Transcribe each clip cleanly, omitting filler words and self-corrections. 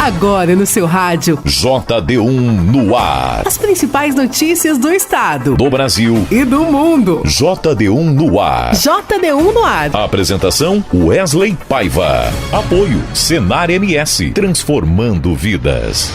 Agora no seu rádio. JD1 no ar. As principais notícias do estado, do Brasil e do mundo. JD1 no ar. JD1 no ar. Apresentação Wesley Paiva. Apoio Senar MS. Transformando vidas.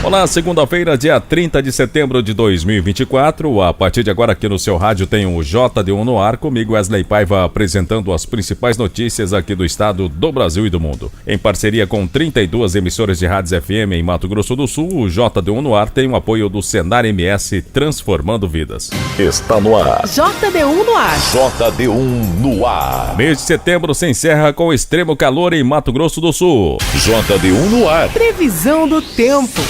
Olá, segunda-feira, dia 30 de setembro de 2024. A partir de agora aqui no seu rádio tem o JD1 no ar, comigo Wesley Paiva apresentando as principais notícias aqui do estado, do Brasil e do mundo. Em parceria com 32 emissoras de rádios FM em Mato Grosso do Sul, o JD1 no ar tem o apoio do Senar MS, Transformando Vidas. Está no ar. JD1 no ar. JD1 no ar. Mês de setembro se encerra com extremo calor em Mato Grosso do Sul. JD1 no ar. Previsão do tempo.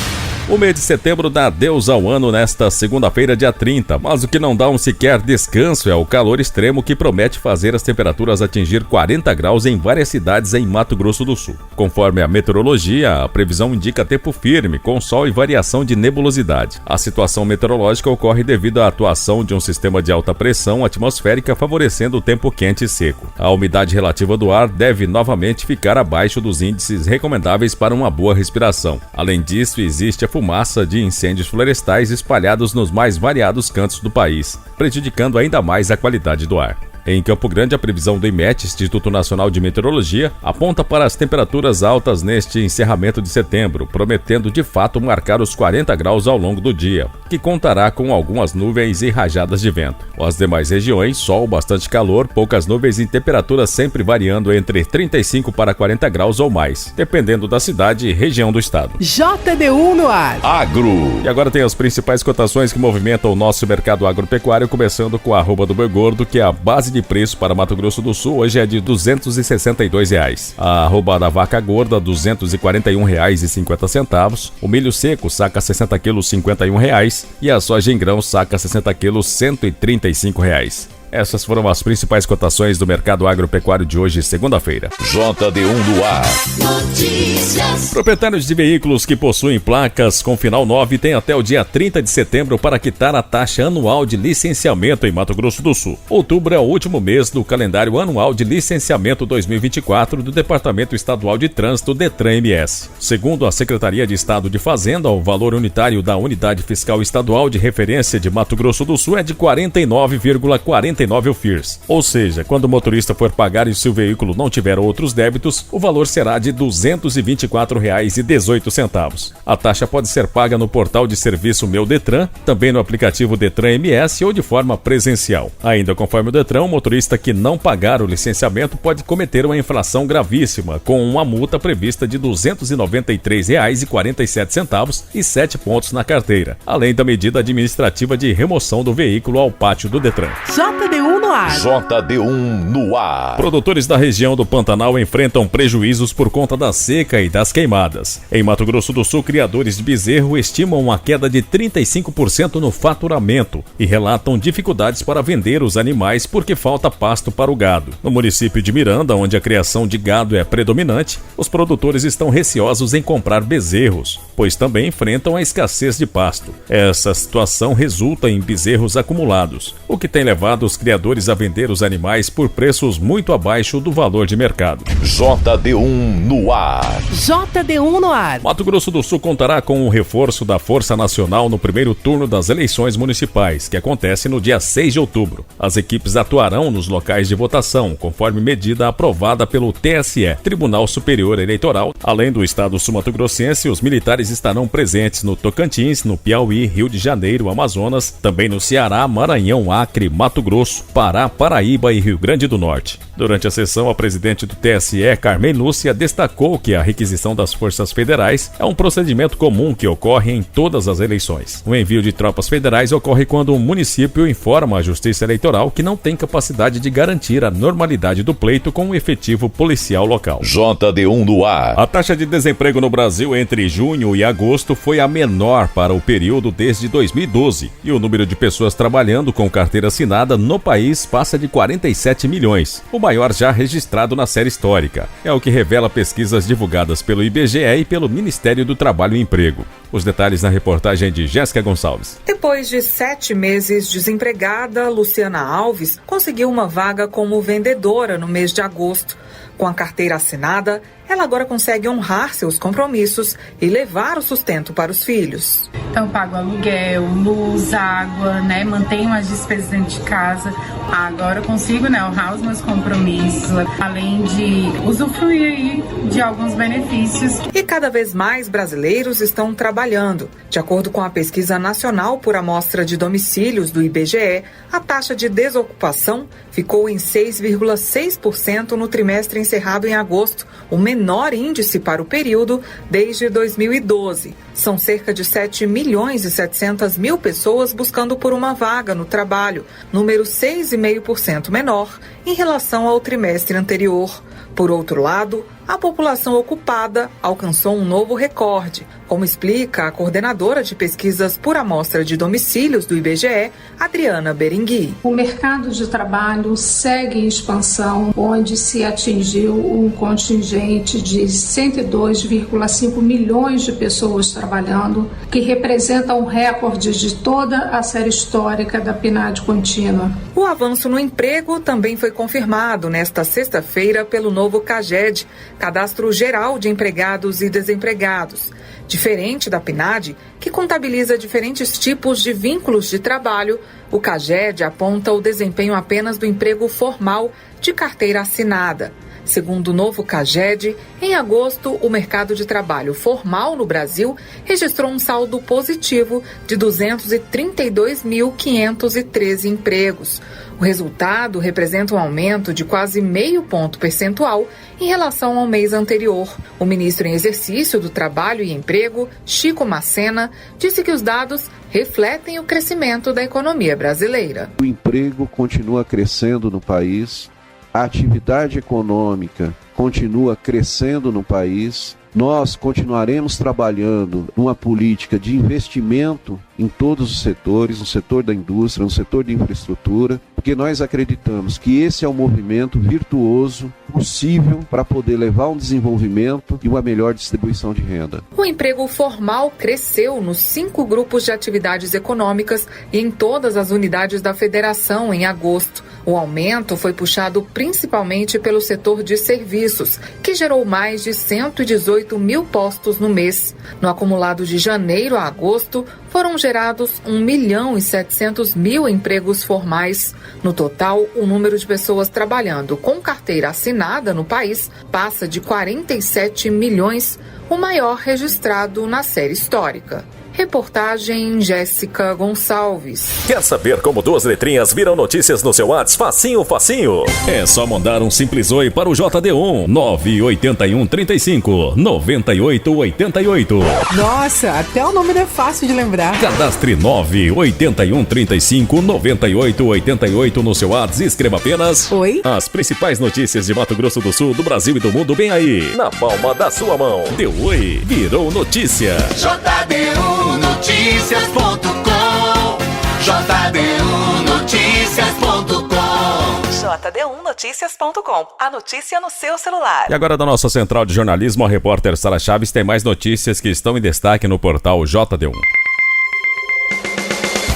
O mês de setembro dá adeus ao ano nesta segunda-feira, dia 30, mas o que não dá um sequer descanso é o calor extremo que promete fazer as temperaturas atingir 40 graus em várias cidades em Mato Grosso do Sul. Conforme a meteorologia, a previsão indica tempo firme, com sol e variação de nebulosidade. A situação meteorológica ocorre devido à atuação de um sistema de alta pressão atmosférica favorecendo o tempo quente e seco. A umidade relativa do ar deve novamente ficar abaixo dos índices recomendáveis para uma boa respiração. Além disso, existe a fumaça de incêndios florestais espalhados nos mais variados cantos do país, prejudicando ainda mais a qualidade do ar. Em Campo Grande, a previsão do IMET, Instituto Nacional de Meteorologia, aponta para as temperaturas altas neste encerramento de setembro, prometendo de fato marcar os 40 graus ao longo do dia, que contará com algumas nuvens e rajadas de vento. As demais regiões, sol, bastante calor, poucas nuvens e temperaturas sempre variando entre 35 para 40 graus ou mais, dependendo da cidade e região do estado. JD1 no ar. Agro. E agora tem as principais cotações que movimentam o nosso mercado agropecuário, começando com a arroba do boi gordo, que é a base de preço para Mato Grosso do Sul hoje é de R$ 262. A arroba da vaca gorda, R$ 241,50. O milho seco, saca 60 quilos, R$ 51. E a soja em grão, saca 60 quilos, R$ 135. Essas foram as principais cotações do mercado agropecuário de hoje, segunda-feira. JD1 no ar. Notícias. Proprietários de veículos que possuem placas com final 9 têm até o dia 30 de setembro para quitar a taxa anual de licenciamento em Mato Grosso do Sul. Outubro é o último mês do calendário anual de licenciamento 2024 do Departamento Estadual de Trânsito, DETRAN-MS. Segundo a Secretaria de Estado de Fazenda, o valor unitário da Unidade Fiscal Estadual de Referência de Mato Grosso do Sul é de 49,49 UFIRs. Ou seja, quando o motorista for pagar e se o veículo não tiver outros débitos, o valor será de R$ 224,18. A taxa pode ser paga no portal de serviço Meu Detran, também no aplicativo Detran MS ou de forma presencial. Ainda conforme o Detran, o motorista que não pagar o licenciamento pode cometer uma infração gravíssima, com uma multa prevista de R$ 293,47 e 7 pontos na carteira, além da medida administrativa de remoção do veículo ao pátio do Detran. JD1 no ar. JD1 no ar. Produtores da região do Pantanal enfrentam prejuízos por conta da seca e das queimadas. Em Mato Grosso do Sul, criadores de bezerro estimam uma queda de 35% no faturamento e relatam dificuldades para vender os animais porque falta pasto para o gado. No município de Miranda, onde a criação de gado é predominante, os produtores estão receosos em comprar bezerros, pois também enfrentam a escassez de pasto. Essa situação resulta em bezerros acumulados, o que tem levado os criadores a vender os animais por preços muito abaixo do valor de mercado. JD1 no ar. JD1 no ar. Mato Grosso do Sul contará com o reforço da Força Nacional no primeiro turno das eleições municipais, que acontece no dia 6 de outubro. As equipes atuarão nos locais de votação, conforme medida aprovada pelo TSE, Tribunal Superior Eleitoral. Além do estado sul-mato-grossense, os militares estarão presentes no Tocantins, no Piauí, Rio de Janeiro, Amazonas, também no Ceará, Maranhão, Acre, Mato Grosso, Pará, Paraíba e Rio Grande do Norte. Durante a sessão, a presidente do TSE, Carmen Lúcia, destacou que a requisição das forças federais é um procedimento comum que ocorre em todas as eleições. O envio de tropas federais ocorre quando um município informa à Justiça Eleitoral que não tem capacidade de garantir a normalidade do pleito com o efetivo policial local. JD1 no ar. A taxa de desemprego no Brasil entre junho e agosto foi a menor para o período desde 2012 e o número de pessoas trabalhando com carteira assinada no país passa de 47 milhões, o maior já registrado na série histórica. É o que revela pesquisas divulgadas pelo IBGE e pelo Ministério do Trabalho e Emprego. Os detalhes na reportagem de Jéssica Gonçalves. Depois de 7 meses desempregada, Luciana Alves conseguiu uma vaga como vendedora no mês de agosto. Com a carteira assinada, ela agora consegue honrar seus compromissos e levar o sustento para os filhos. Então, pago aluguel, luz, água, mantenho as despesas dentro de casa. Agora eu consigo, honrar os meus compromissos, além de usufruir aí de alguns benefícios. E cada vez mais brasileiros estão trabalhando. De acordo com a pesquisa nacional por amostra de domicílios do IBGE, a taxa de desocupação ficou em 6,6% no trimestre encerrado em agosto, o menor índice para o período desde 2012. São cerca de 7.700.000 pessoas buscando por uma vaga no trabalho, número 6,5% menor em relação ao trimestre anterior. Por outro lado, a população ocupada alcançou um novo recorde, como explica a coordenadora de pesquisas por amostra de domicílios do IBGE, Adriana Berengui. O mercado de trabalho segue em expansão, onde se atingiu um contingente de 102,5 milhões de pessoas trabalhando, que representa um recorde de toda a série histórica da PNAD contínua. O avanço no emprego também foi confirmado nesta sexta-feira pelo novo CAGED, Cadastro Geral de Empregados e Desempregados. Diferente da PNAD, que contabiliza diferentes tipos de vínculos de trabalho, o CAGED aponta o desempenho apenas do emprego formal de carteira assinada. Segundo o novo CAGED, em agosto, o mercado de trabalho formal no Brasil registrou um saldo positivo de 232.513 empregos. O resultado representa um aumento de quase meio ponto percentual em relação ao mês anterior. O ministro em exercício do Trabalho e Emprego, Chico Massena, disse que os dados refletem o crescimento da economia brasileira. O emprego continua crescendo no país, a atividade econômica continua crescendo no país. Nós continuaremos trabalhando numa política de investimento em todos os setores, no setor da indústria, no setor de infraestrutura, porque nós acreditamos que esse é um movimento virtuoso, possível para poder levar um desenvolvimento e uma melhor distribuição de renda. O emprego formal cresceu nos 5 grupos de atividades econômicas e em todas as unidades da federação em agosto. O aumento foi puxado principalmente pelo setor de serviços, que gerou mais de 118 mil postos no mês. No acumulado de janeiro a agosto, foram gerados 1.700.000 empregos formais. No total, o número de pessoas trabalhando com carteira assinada no país passa de 47 milhões, o maior registrado na série histórica. Reportagem Jéssica Gonçalves. Quer saber como 2 letrinhas viram notícias no seu WhatsApp? Facinho, facinho. É só mandar um simples oi para o JD1 981 35 98 88. Nossa, até o nome é fácil de lembrar. Cadastre 981 35 98 88 no seu WhatsApp e escreva apenas Oi. As principais notícias de Mato Grosso do Sul, do Brasil e do mundo bem aí, na palma da sua mão. Deu oi, virou notícia. JD1 Noticias.com JD1 Noticias.com JD1 Noticias.com. A notícia no seu celular. E agora da nossa central de jornalismo, a repórter Sara Chaves tem mais notícias que estão em destaque no portal JD1.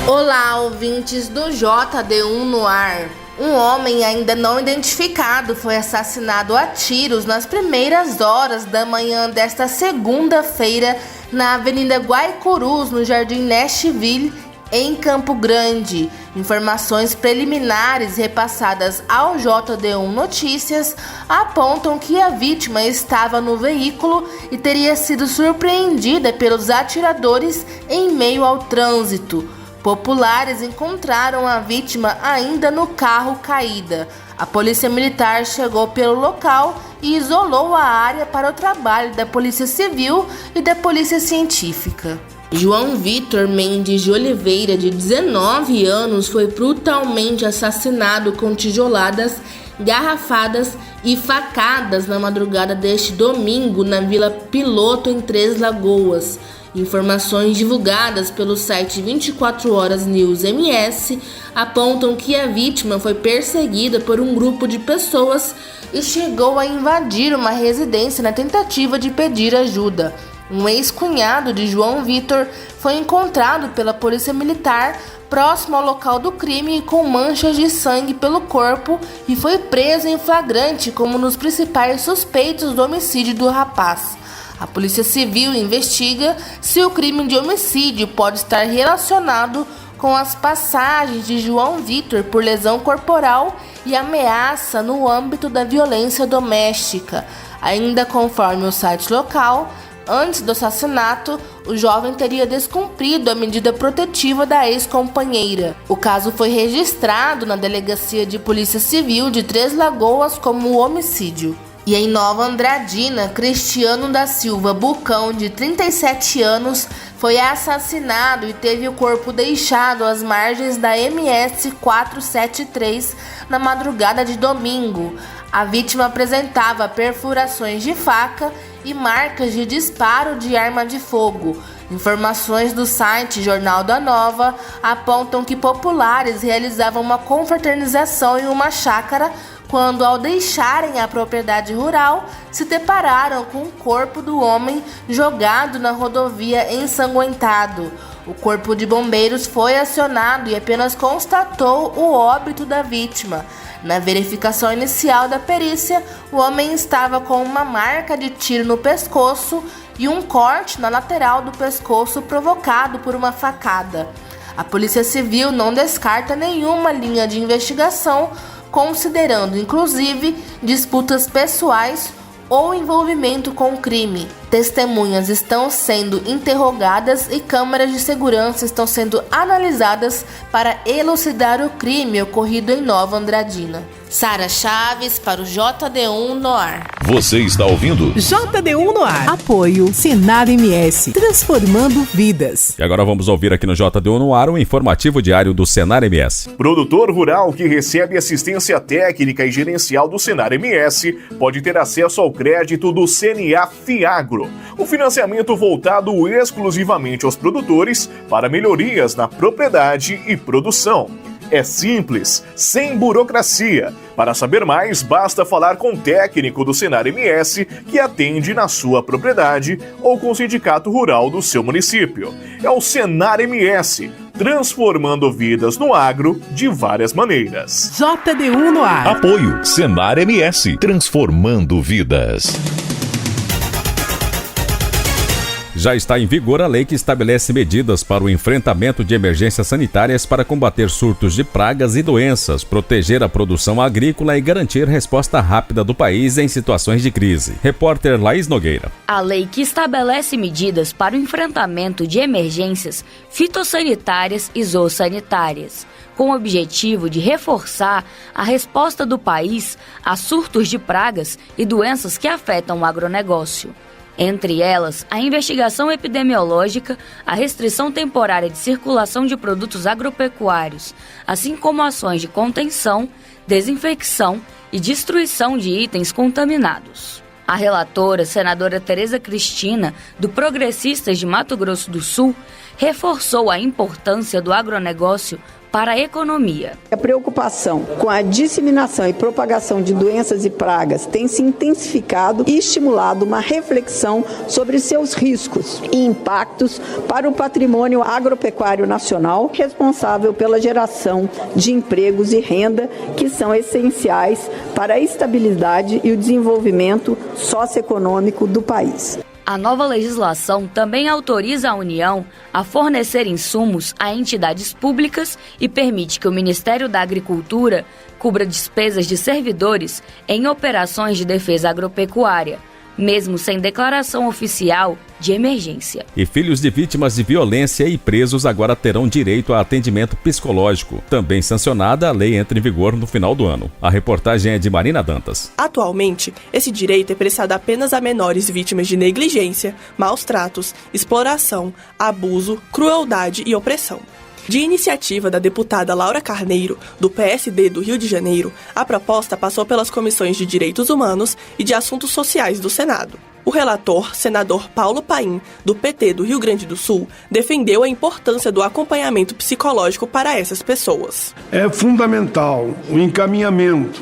Olá, ouvintes do JD1 no ar. Um homem ainda não identificado foi assassinado a tiros nas primeiras horas da manhã desta segunda-feira na Avenida Guaicurus, no Jardim Nashville, em Campo Grande. Informações preliminares repassadas ao JD1 Notícias apontam que a vítima estava no veículo e teria sido surpreendida pelos atiradores em meio ao trânsito. Populares encontraram a vítima ainda no carro caída. A polícia militar chegou pelo local e isolou a área para o trabalho da Polícia Civil e da Polícia Científica. João Vitor Mendes de Oliveira, de 19 anos, foi brutalmente assassinado com tijoladas, garrafadas e facadas na madrugada deste domingo na Vila Piloto, em Três Lagoas. Informações divulgadas pelo site 24 Horas News MS apontam que a vítima foi perseguida por um grupo de pessoas e chegou a invadir uma residência na tentativa de pedir ajuda. Um ex-cunhado de João Vitor foi encontrado pela Polícia Militar próximo ao local do crime com manchas de sangue pelo corpo e foi preso em flagrante como um dos principais suspeitos do homicídio do rapaz. A Polícia Civil investiga se o crime de homicídio pode estar relacionado com as passagens de João Vitor por lesão corporal e ameaça no âmbito da violência doméstica. Ainda conforme o site local, antes do assassinato, o jovem teria descumprido a medida protetiva da ex-companheira. O caso foi registrado na Delegacia de Polícia Civil de Três Lagoas como homicídio. E em Nova Andradina, Cristiano da Silva Bucão, de 37 anos, foi assassinado e teve o corpo deixado às margens da MS 473 na madrugada de domingo. A vítima apresentava perfurações de faca e marcas de disparo de arma de fogo. Informações do site Jornal da Nova apontam que populares realizavam uma confraternização em uma chácara quando, ao deixarem a propriedade rural, se depararam com o corpo do homem jogado na rodovia ensanguentado. O corpo de bombeiros foi acionado e apenas constatou o óbito da vítima. Na verificação inicial da perícia, o homem estava com uma marca de tiro no pescoço e um corte na lateral do pescoço provocado por uma facada. A Polícia Civil não descarta nenhuma linha de investigação, considerando inclusive disputas pessoais ou envolvimento com o crime. Testemunhas estão sendo interrogadas e câmeras de segurança estão sendo analisadas para elucidar o crime ocorrido em Nova Andradina. Sara Chaves para o JD1 no ar. Você está ouvindo? JD1 no ar. Apoio Senar MS, transformando vidas. E agora vamos ouvir aqui no JD1 no ar o informativo diário do Senar MS. Produtor rural que recebe assistência técnica e gerencial do Senar MS pode ter acesso ao crédito do CNA Fiagro, um financiamento voltado exclusivamente aos produtores para melhorias na propriedade e produção. É simples, sem burocracia. Para saber mais, basta falar com o técnico do Senar MS que atende na sua propriedade ou com o sindicato rural do seu município. É o Senar MS, transformando vidas no agro de várias maneiras. JD1 no ar. Apoio Senar MS, transformando vidas. Já está em vigor a lei que estabelece medidas para o enfrentamento de emergências sanitárias para combater surtos de pragas e doenças, proteger a produção agrícola e garantir resposta rápida do país em situações de crise. Repórter Laís Nogueira. A lei que estabelece medidas para o enfrentamento de emergências fitossanitárias e zoossanitárias, com o objetivo de reforçar a resposta do país a surtos de pragas e doenças que afetam o agronegócio. Entre elas, a investigação epidemiológica, a restrição temporária de circulação de produtos agropecuários, assim como ações de contenção, desinfecção e destruição de itens contaminados. A relatora, senadora Tereza Cristina, do Progressistas de Mato Grosso do Sul, reforçou a importância do agronegócio para a economia. A preocupação com a disseminação e propagação de doenças e pragas tem se intensificado e estimulado uma reflexão sobre seus riscos e impactos para o patrimônio agropecuário nacional, responsável pela geração de empregos e renda que são essenciais para a estabilidade e o desenvolvimento socioeconômico do país. A nova legislação também autoriza a União a fornecer insumos a entidades públicas e permite que o Ministério da Agricultura cubra despesas de servidores em operações de defesa agropecuária, mesmo sem declaração oficial de emergência. E filhos de vítimas de violência e presos agora terão direito a atendimento psicológico. Também sancionada, a lei entra em vigor no final do ano. A reportagem é de Marina Dantas. Atualmente, esse direito é prestado apenas a menores vítimas de negligência, maus tratos, exploração, abuso, crueldade e opressão. De iniciativa da deputada Laura Carneiro, do PSD do Rio de Janeiro, a proposta passou pelas comissões de Direitos Humanos e de Assuntos Sociais do Senado. O relator, senador Paulo Paim, do PT do Rio Grande do Sul, defendeu a importância do acompanhamento psicológico para essas pessoas. É fundamental o encaminhamento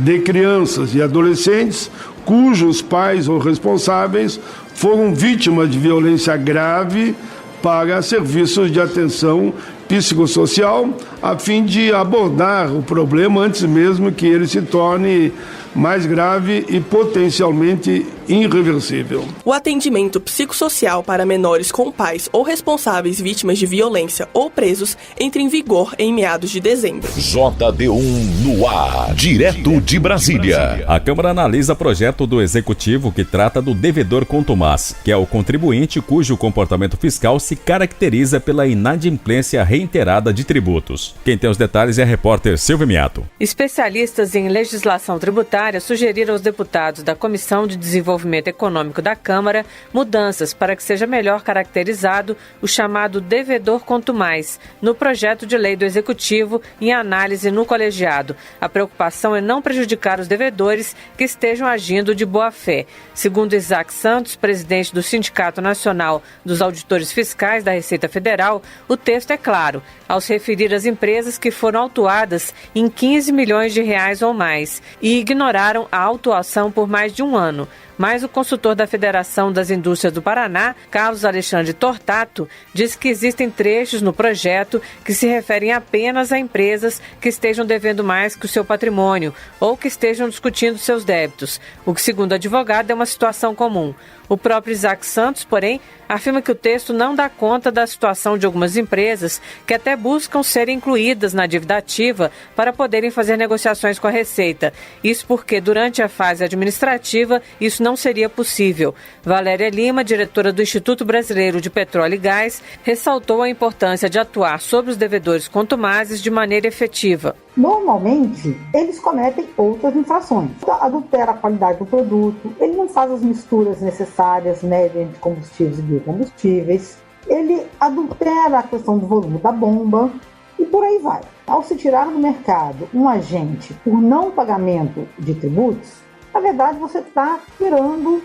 de crianças e adolescentes cujos pais ou responsáveis foram vítimas de violência grave para serviços de atenção psicossocial, a fim de abordar o problema antes mesmo que ele se torne mais grave e potencialmente irreversível. O atendimento psicossocial para menores com pais ou responsáveis vítimas de violência ou presos entra em vigor em meados de dezembro. JD1 no ar, direto de Brasília. A Câmara analisa projeto do Executivo que trata do devedor contumaz, que é o contribuinte cujo comportamento fiscal se caracteriza pela inadimplência reiterada de tributos. Quem tem os detalhes é a repórter Silvia Miato. Especialistas em legislação tributária sugeriram aos deputados da Comissão de Desenvolvimento Econômico da Câmara mudanças para que seja melhor caracterizado o chamado devedor contumaz no projeto de lei do Executivo em análise no colegiado. A preocupação é não prejudicar os devedores que estejam agindo de boa-fé. Segundo Isaac Santos, presidente do Sindicato Nacional dos Auditores Fiscais da Receita Federal, o texto é claro, ao se referir às empresas que foram autuadas em 15 milhões de reais ou mais e ignoraram a autuação por mais de um ano. Mas o consultor da Federação das Indústrias do Paraná, Carlos Alexandre Tortato, diz que existem trechos no projeto que se referem apenas a empresas que estejam devendo mais que o seu patrimônio ou que estejam discutindo seus débitos, o que, segundo o advogado, é uma situação comum. O próprio Isaac Santos, porém, afirma que o texto não dá conta da situação de algumas empresas que até buscam ser incluídas na dívida ativa para poderem fazer negociações com a Receita. Isso porque, durante a fase administrativa, isso não seria possível. Valéria Lima, diretora do Instituto Brasileiro de Petróleo e Gás, ressaltou a importância de atuar sobre os devedores contumazes de maneira efetiva. Normalmente, eles cometem outras infrações. Adultera a qualidade do produto, ele não faz as misturas necessárias, entre combustíveis e biocombustíveis, ele adultera a questão do volume da bomba e por aí vai. Ao se tirar do mercado um agente por não pagamento de tributos, na verdade você está tirando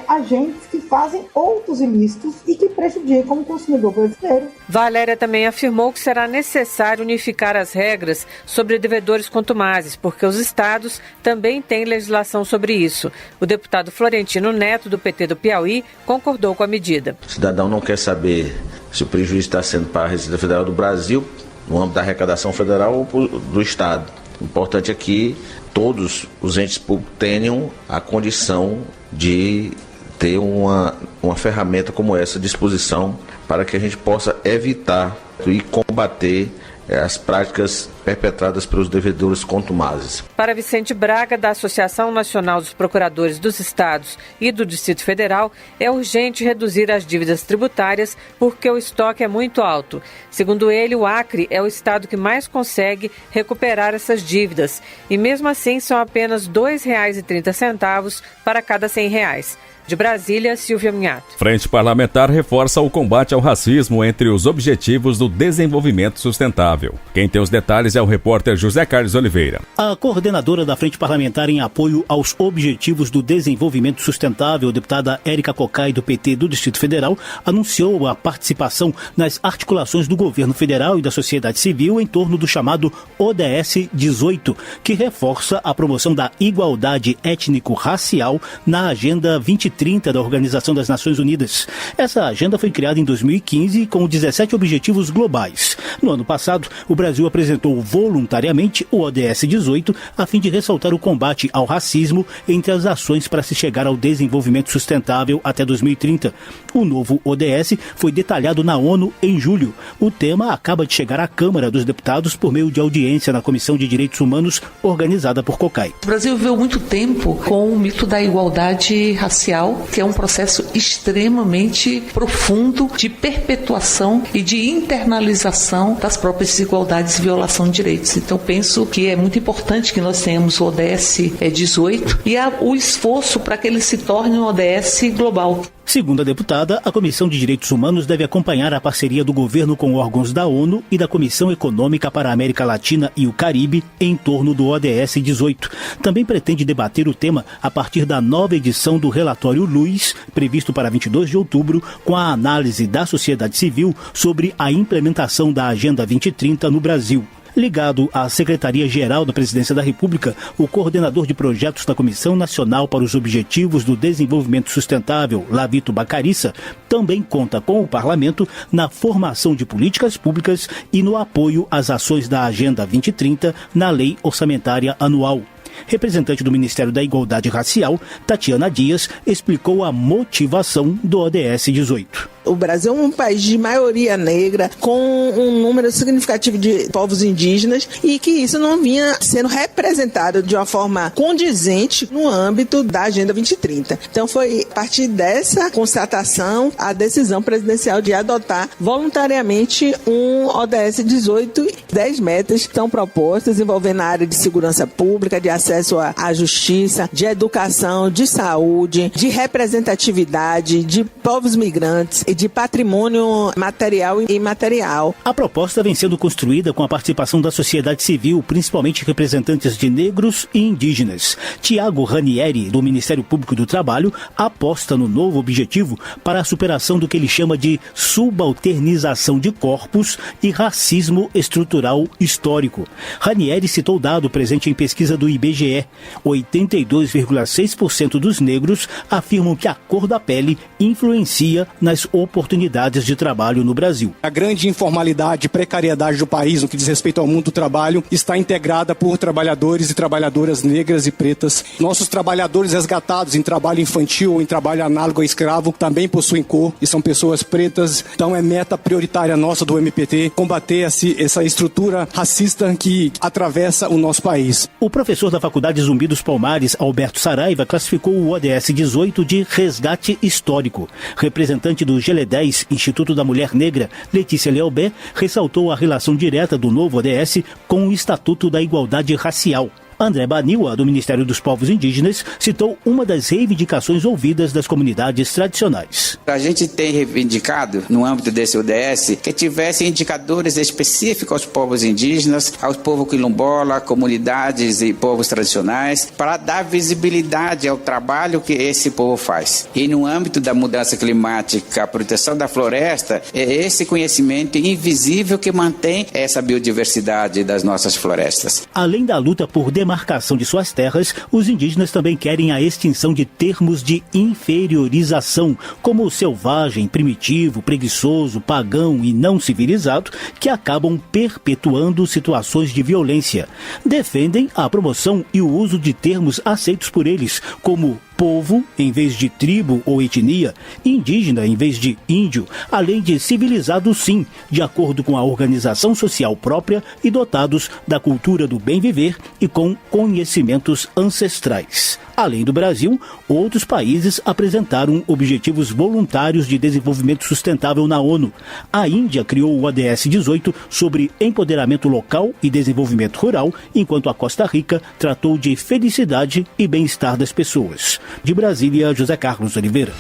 agentes que fazem outros ilícitos e que prejudicam o consumidor brasileiro. Valéria também afirmou que será necessário unificar as regras sobre devedores contumazes, porque os estados também têm legislação sobre isso. O deputado Florentino Neto, do PT do Piauí, concordou com a medida. O cidadão não quer saber se o prejuízo está sendo para a Receita Federal do Brasil, no âmbito da arrecadação federal ou do estado. O importante é que todos os entes públicos tenham a condição de ter uma ferramenta como essa à disposição para que a gente possa evitar e combater as práticas perpetradas pelos devedores contumazes. Para Vicente Braga, da Associação Nacional dos Procuradores dos Estados e do Distrito Federal, é urgente reduzir as dívidas tributárias porque o estoque é muito alto. Segundo ele, o Acre é o estado que mais consegue recuperar essas dívidas e mesmo assim são apenas R$ 2,30 para cada R$ 100. De Brasília, Silvia Minhato. Frente Parlamentar reforça o combate ao racismo entre os objetivos do desenvolvimento sustentável. Quem tem os detalhes é o repórter José Carlos Oliveira. A coordenadora da Frente Parlamentar em apoio aos objetivos do desenvolvimento sustentável, deputada Érica Cocai, do PT do Distrito Federal, anunciou a participação nas articulações do governo federal e da sociedade civil em torno do chamado ODS 18, que reforça a promoção da igualdade étnico-racial na Agenda 2030 da Organização das Nações Unidas. Essa agenda foi criada em 2015 com 17 objetivos globais. No ano passado, o Brasil apresentou voluntariamente o ODS 18 a fim de ressaltar o combate ao racismo entre as ações para se chegar ao desenvolvimento sustentável até 2030. O novo ODS foi detalhado na ONU em julho. O tema acaba de chegar à Câmara dos Deputados por meio de audiência na Comissão de Direitos Humanos organizada por Cocai. O Brasil viveu muito tempo com o mito da igualdade racial, que é um processo extremamente profundo de perpetuação e de internalização das próprias desigualdades e violação de direitos. Então, penso que é muito importante que nós tenhamos o ODS 18 e o esforço para que ele se torne um ODS global. Segundo a deputada, a Comissão de Direitos Humanos deve acompanhar a parceria do governo com órgãos da ONU e da Comissão Econômica para a América Latina e o Caribe em torno do ODS 18. Também pretende debater o tema a partir da nova edição do relatório Luiz, previsto para 22 de outubro, com a análise da sociedade civil sobre a implementação da Agenda 2030 no Brasil. Ligado à Secretaria-Geral da Presidência da República, o coordenador de projetos da Comissão Nacional para os Objetivos do Desenvolvimento Sustentável, Lavito Bacarissa, também conta com o Parlamento na formação de políticas públicas e no apoio às ações da Agenda 2030 na Lei Orçamentária Anual. Representante do Ministério da Igualdade Racial, Tatiana Dias, explicou a motivação do ODS 18. O Brasil é um país de maioria negra, com um número significativo de povos indígenas e que isso não vinha sendo representado de uma forma condizente no âmbito da Agenda 2030. Então foi a partir dessa constatação a decisão presidencial de adotar voluntariamente um ODS 18. 10 metas estão propostas envolvendo a área de segurança pública, de acesso à justiça, de educação, de saúde, de representatividade, de povos migrantes, de patrimônio material e imaterial. A proposta vem sendo construída com a participação da sociedade civil, principalmente representantes de negros e indígenas. Tiago Ranieri, do Ministério Público do Trabalho, aposta no novo objetivo para a superação do que ele chama de subalternização de corpos e racismo estrutural histórico. Ranieri citou dado presente em pesquisa do IBGE. 82,6% dos negros afirmam que a cor da pele influencia nas oportunidades de trabalho no Brasil. A grande informalidade e precariedade do país no que diz respeito ao mundo do trabalho está integrada por trabalhadores e trabalhadoras negras e pretas. Nossos trabalhadores resgatados em trabalho infantil ou em trabalho análogo a escravo também possuem cor e são pessoas pretas. Então é meta prioritária nossa do MPT combater essa estrutura racista que atravessa o nosso país. O professor da Faculdade Zumbi dos Palmares, Alberto Saraiva, classificou o ODS 18 de resgate histórico. Representante do GLE10, Instituto da Mulher Negra, Letícia Leobé, ressaltou a relação direta do novo ODS com o Estatuto da Igualdade Racial. André Baniwa, do Ministério dos Povos Indígenas, citou uma das reivindicações ouvidas das comunidades tradicionais. A gente tem reivindicado, no âmbito desse ODS, que tivesse indicadores específicos aos povos indígenas, ao povo quilombola, comunidades e povos tradicionais, para dar visibilidade ao trabalho que esse povo faz. E no âmbito da mudança climática, a proteção da floresta, é esse conhecimento invisível que mantém essa biodiversidade das nossas florestas. Além da luta por demarcação de suas terras, os indígenas também querem a extinção de termos de inferiorização, como selvagem, primitivo, preguiçoso, pagão e não civilizado, que acabam perpetuando situações de violência. Defendem a promoção e o uso de termos aceitos por eles, como povo em vez de tribo ou etnia, indígena em vez de índio, além de civilizados sim, de acordo com a organização social própria e dotados da cultura do bem viver e com conhecimentos ancestrais. Além do Brasil, outros países apresentaram objetivos voluntários de desenvolvimento sustentável na ONU. A Índia criou o ODS 18 sobre empoderamento local e desenvolvimento rural, enquanto a Costa Rica tratou de felicidade e bem-estar das pessoas. De Brasília, José Carlos Oliveira.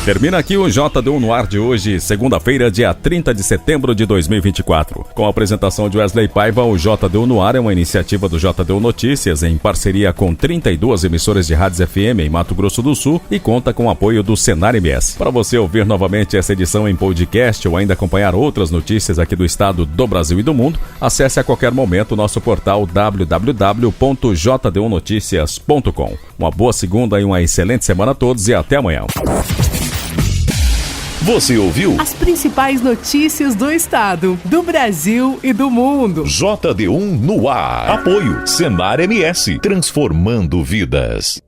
Termina aqui o JD1 no ar de hoje, segunda-feira, dia 30 de setembro de 2024. Com a apresentação de Wesley Paiva, o JD1 no ar é uma iniciativa do JD1 Notícias em parceria com 32 emissoras de rádios FM em Mato Grosso do Sul e conta com o apoio do Senar MS. Para você ouvir novamente essa edição em podcast ou ainda acompanhar outras notícias aqui do estado, do Brasil e do mundo, acesse a qualquer momento o nosso portal www.jd1noticias.com. Uma boa segunda e uma excelente semana a todos e até amanhã. Você ouviu as principais notícias do estado, do Brasil e do mundo. JD1 no ar. Apoio Senar MS, transformando vidas.